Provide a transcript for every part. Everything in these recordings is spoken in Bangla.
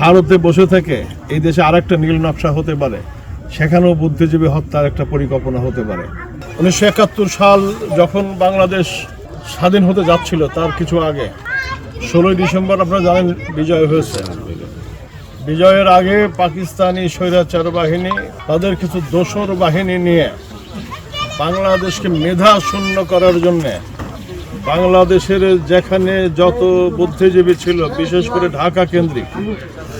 ভারতে বসে থেকে এই দেশে আরেকটা নীল নকশা হতে পারে, সেখানেও বুদ্ধিজীবী হত্যার একটা পরিকল্পনা হতে পারে। 1971 সাল যখন বাংলাদেশ স্বাধীন হতে যাচ্ছিল তার কিছু আগে 16ই ডিসেম্বর আপনারা জানেন বিজয় হয়েছে। বিজয়ের আগে পাকিস্তানি স্বৈরাচার বাহিনী তাদের কিছু দোসর বাহিনী নিয়ে বাংলাদেশকে মেধা শূন্য করার জন্যে বাংলাদেশের যেখানে যত বুদ্ধিজীবী ছিল, বিশেষ করে ঢাকা কেন্দ্রিক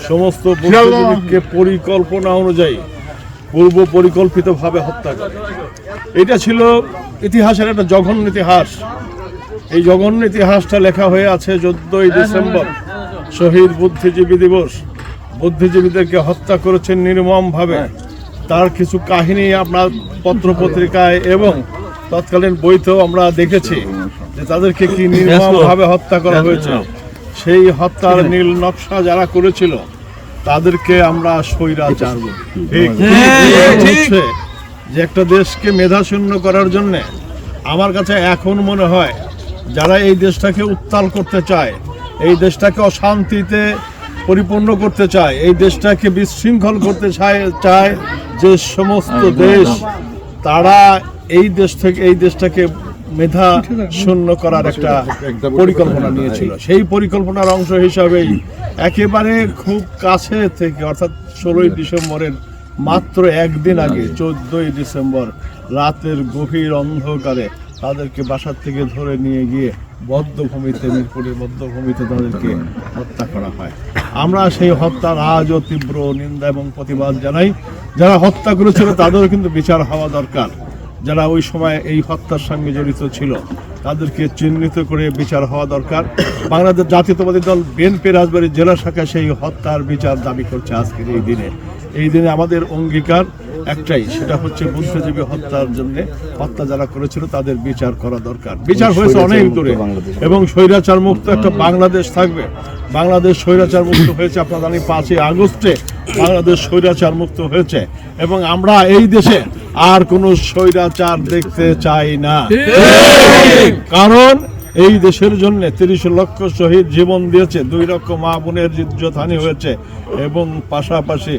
সমস্ত বুদ্ধিজীবীকে পরিকল্পনা অনুযায়ী পূর্ব পরিকল্পিতভাবে হত্যা করে। এটা ছিল ইতিহাসের একটা জঘন্য ইতিহাস। এই জঘন্য ইতিহাসটা লেখা হয়ে আছে 14ই ডিসেম্বর শহীদ বুদ্ধিজীবী দিবস। বুদ্ধিজীবীদেরকে হত্যা করেছেন নির্মমভাবে। তার কিছু কাহিনী আপনার পত্রপত্রিকায় এবং তৎকালীন বইতেও আমরা দেখেছি যে তাদেরকে কি নির্মমভাবে হত্যা করা হয়েছে। সেই হত্যার নীল নকশা যারা করেছিল তাদেরকে আমরা স্বৈরাচার বলি। হচ্ছে যে একটা দেশকে মেধাশূন্য করার জন্যে আমার কাছে এখন মনে হয় যারা এই দেশটাকে উত্তাল করতে চায়, এই দেশটাকে অশান্তিতে পরিপূর্ণ করতে চায়, এই দেশটাকে বিশৃঙ্খল করতে চায় যে সমস্ত দেশ, তারা এই দেশটাকে মেধা শূন্য করার একটা পরিকল্পনা নিয়েছিল। সেই পরিকল্পনার অংশ হিসাবেই একেবারে খুব কাছে থেকে অর্থাৎ 16ই ডিসেম্বরের মাত্র একদিন আগে 14ই ডিসেম্বর রাতের গভীর অন্ধকারে তাদেরকে বাসার থেকে ধরে নিয়ে গিয়ে বদ্ধভূমিতে, মিরপুরের বদ্ধভূমিতে তাদেরকে হত্যা করা হয়। আমরা সেই হত্যার আজও তীব্র নিন্দা এবং প্রতিবাদ জানাই। যারা হত্যা করেছিল তাদেরও কিন্তু বিচার হওয়া দরকার। যারা ওই সময় এই হত্যার সঙ্গে জড়িত ছিল তাদেরকে চিহ্নিত করে বিচার হওয়া দরকার। বাংলাদেশ জাতীয়তাবাদী দল বিএনপি রাজবাড়ী জেলা শাখা সেই হত্যার বিচার দাবি করছে আজকের এই দিনে। এই দিনে আমাদের অঙ্গীকার একটাই, সেটা হচ্ছে বুদ্ধিজীবী হত্যার জন্য হত্যা যারা করেছিল তাদের বিচার করা দরকার। বিচার হয়েছে অনেক দূরে এবং স্বৈরাচার মুক্ত একটা বাংলাদেশ থাকবে। বাংলাদেশ স্বৈরাচার মুক্ত হয়েছে, আপনারা জানেন 5ই আগস্টে বাংলাদেশ স্বৈরাচার মুক্ত হয়েছে এবং আমরা এই দেশে আর কোনো স্বৈরাচার দেখতে চাই না। কারণ এই দেশের জন্য 30 লক্ষ শহীদ জীবন দিয়েছে, 2 লক্ষ মা বোনের ইজ্জতহানি হয়েছে এবং পাশাপাশি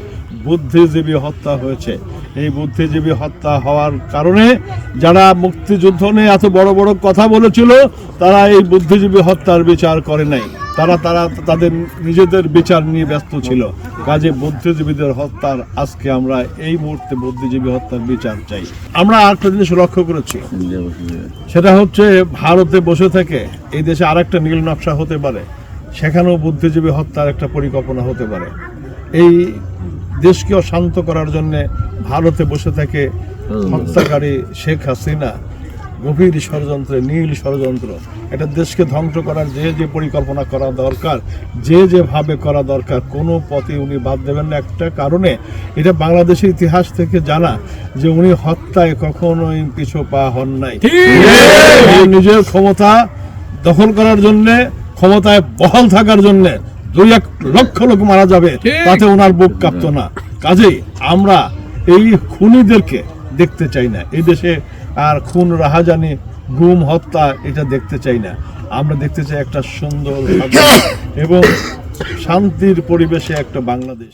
বুদ্ধিজীবী হত্যা হয়েছে। এই বুদ্ধিজীবী হত্যা হওয়ার কারণে যারা মুক্তিযুদ্ধ নিয়ে এত বড় বড় কথা বলেছিল তারা এই বুদ্ধিজীবী হত্যার বিচার করে নাই। তারা তাদের নিজেদের বিচার নিয়ে ব্যস্ত ছিল। কাজে বুদ্ধিজীবীদের হত্যার আজকে আমরা এই মুহূর্তে বুদ্ধিজীবী হত্যার বিচার চাই। আমরা আরেকটা জিনিস লক্ষ্য করেছি, সেটা হচ্ছে ভারতে বসে থেকে এই দেশে আরেকটা নীল নকশা হতে পারে, সেখানেও বুদ্ধিজীবী হত্যার একটা পরিকল্পনা হতে পারে। এই দেশকে শান্ত করার জন্যে ভারতে বসে থেকে হত্যাকারী শেখ হাসিনা গভীর ষড়যন্ত্রে, নীল ষড়যন্ত্র, এটা দেশকে ধ্বংস করার যে পরিকল্পনা করা দরকার, যেভাবে করা দরকার, কোনো পথে উনি বাদ দেবেন না। একটা কারণে এটা বাংলাদেশের ইতিহাস থেকে জানা যে উনি হত্যায় কখনোই পিছু পা হন নাই। নিজের ক্ষমতা দখল করার জন্যে, ক্ষমতায় বহাল থাকার জন্যে 2-1 লক্ষ লোক মারা যাবে, তাতে ওনার বুক কাঁপতো না। কাজেই আমরা এই খুনিদেরকে দেখতে চাই না এই দেশে। আর খুন, রাহাজানি, গুম, হত্যা এটা দেখতে চাই না। আমরা দেখতে চাই একটা সুন্দর এবং শান্তির পরিবেশে একটা বাংলাদেশ।